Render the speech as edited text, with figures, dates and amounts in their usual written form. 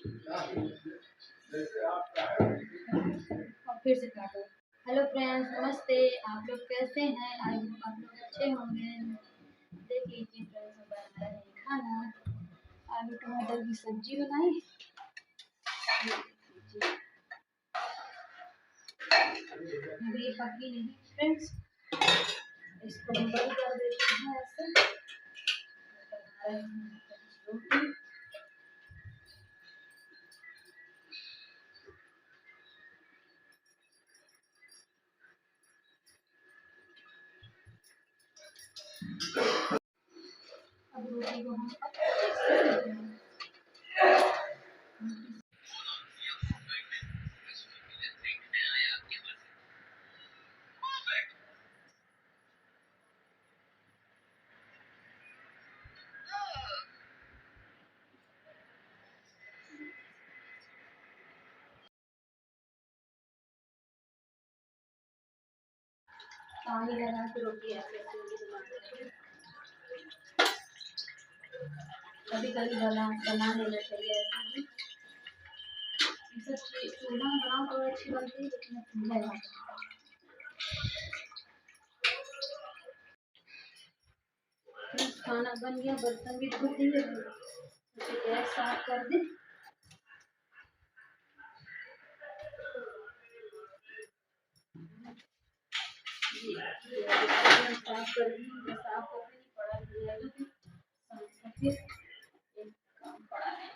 और फिर से काटो। हेलो फ्रेंड्स, नमस्ते। आप लोग कैसे हैं? आई होप आप लोग अच्छे होंगे। देख लीजिए फ्रेंड्स, हम बना रहे हैं खाना। आलू टमाटर की सब्जी बनाई। अभी ये पकी नहीं फ्रेंड्स, इसको हम बंद कर देते हैं ऐसे। बना रहे हैं रोटी। अब रोटी को हम पानी लगा के रोटी ऐसे कभी कभी बना लेना चाहिए ऐसे भी। सब चूल्हा में बनाओ तो अच्छी बनती है, लेकिन चूल्हा खाना बन गया, बर्तन भी धो दिए, गैस साफ कर दे। साफ कर दी, साफ करके पड़ा जाएगा फिर एक काम पड़ा है।